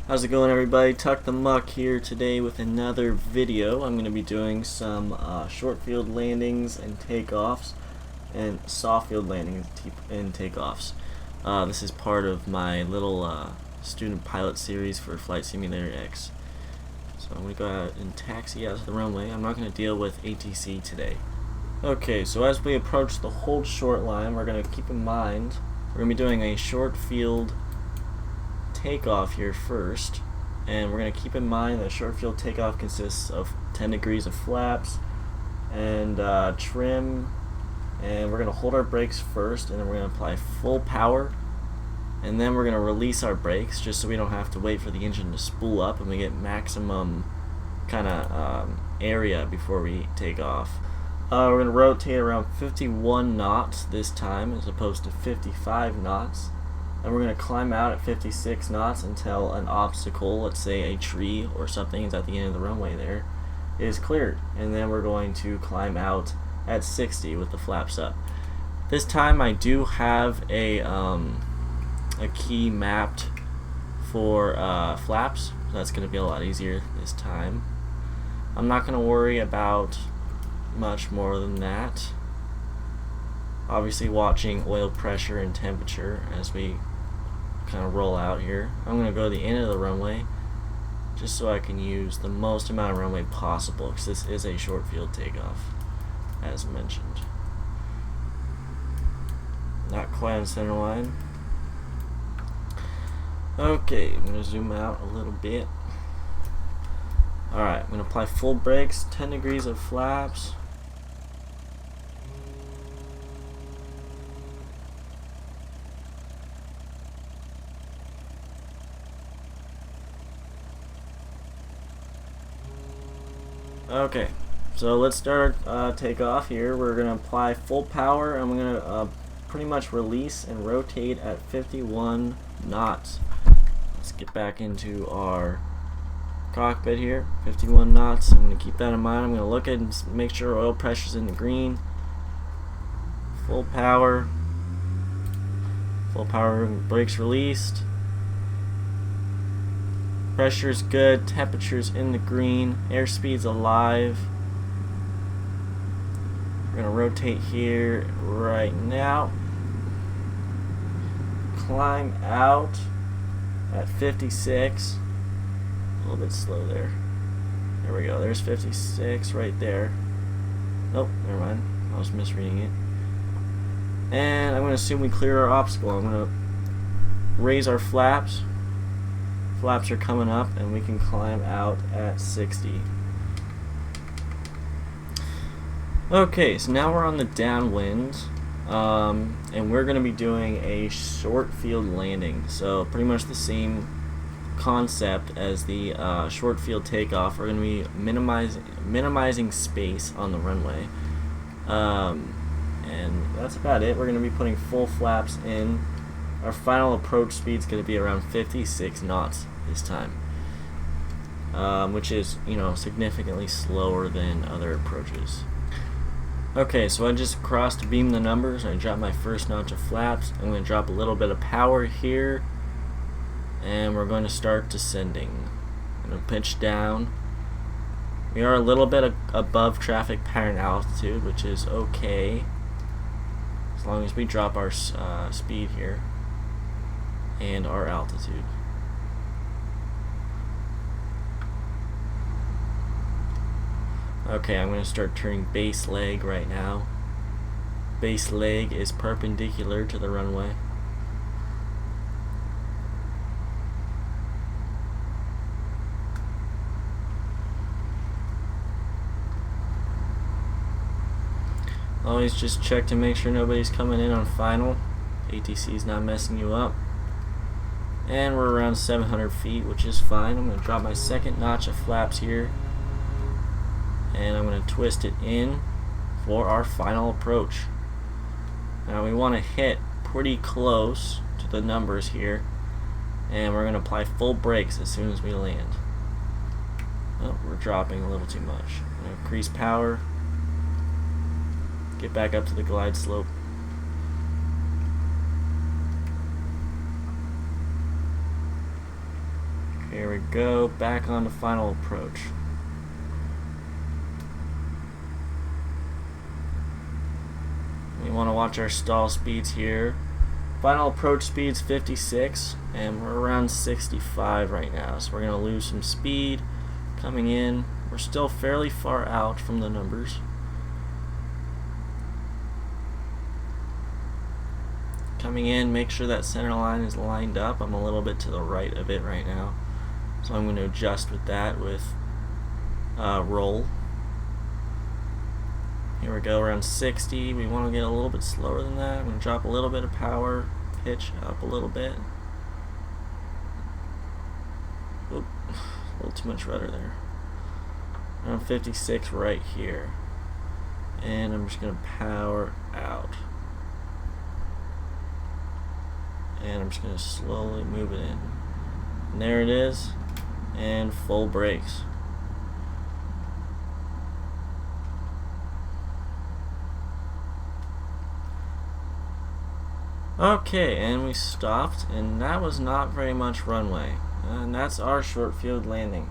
How's it going, everybody? Tuck the Muck here today with another video. I'm going to be doing some short field landings and takeoffs and soft field landings and takeoffs. This is part of my little student pilot series for Flight Simulator X. So I'm going to go out and taxi out to the runway. I'm not going to deal with ATC today. Okay, so as we approach the hold short line, we're going to keep in mind we're going to be doing a short field takeoff here first, and we're going to keep in mind that short field takeoff consists of 10 degrees of flaps and trim, and we're going to hold our brakes first, and then we're going to apply full power, and then we're going to release our brakes just so we don't have to wait for the engine to spool up and we get maximum kind of area before we take off. We're going to rotate around 51 knots this time as opposed to 55 knots. And we're going to climb out at 56 knots until an obstacle, let's say a tree or something is at the end of the runway there, is cleared. And then we're going to climb out at 60 with the flaps up. This time I do have a key mapped for flaps, so that's going to be a lot easier this time. I'm not going to worry about much more than that. Obviously watching oil pressure and temperature as we kind of roll out here. I'm going to go to the end of the runway just so I can use the most amount of runway possible, because this is a short field takeoff as mentioned. Not quite on center line. Okay, I'm going to zoom out a little bit. Alright, I'm going to apply full brakes, 10 degrees of flaps. Okay, so let's start takeoff here. We're going to apply full power, and we're going to pretty much release and rotate at 51 knots. Let's get back into our cockpit here. 51 knots. I'm going to keep that in mind. I'm going to look at and make sure oil pressure's in the green. Full power. Full power, brakes released. Pressure's good, temperature's in the green, airspeed's alive. We're gonna rotate here right now. Climb out at 56. A little bit slow there. There we go, there's 56 right there. Nope, never mind, I was misreading it. And I'm gonna assume we clear our obstacle. I'm gonna raise our flaps. Flaps are coming up, and we can climb out at 60. Okay, so now we're on the downwind, and we're going to be doing a short field landing. So pretty much the same concept as the short field takeoff. We're going to be minimizing space on the runway, and that's about it. We're going to be putting full flaps in. Our final approach speed is going to be around 56 knots this time, which is, significantly slower than other approaches. Okay, so I just crossed beam the numbers. I dropped my first notch of flaps. I'm going to drop a little bit of power here, and we're going to start descending. I'm going to pitch down. We are a little bit above traffic pattern altitude, which is okay as long as we drop our speed here and our altitude. Okay, I'm going to start turning base leg right now. Base leg is perpendicular to the runway. Always just check to make sure nobody's coming in on final. ATC is not messing you up. And we're around 700 feet, which is fine. I'm going to drop my second notch of flaps here, and I'm going to twist it in for our final approach. Now we want to hit pretty close to the numbers here, and we're going to apply full brakes as soon as we land. Oh, we're dropping a little too much. I'm going to increase power, get back up to the glide slope. Here we go, back on to final approach. We want to watch our stall speeds here. Final approach speed's 56, and we're around 65 right now, so we're going to lose some speed coming in. We're still fairly far out from the numbers. Coming in, make sure that center line is lined up. I'm a little bit to the right of it right now, so I'm going to adjust with that with roll. Here we go, around 60. We want to get a little bit slower than that. I'm going to drop a little bit of power, pitch up a little bit. Oop, a little too much rudder there. Around 56 right here. And I'm just going to power out. And I'm just going to slowly move it in. And there it is. And full brakes. Okay, and we stopped, and that was not very much runway. And that's our short field landing.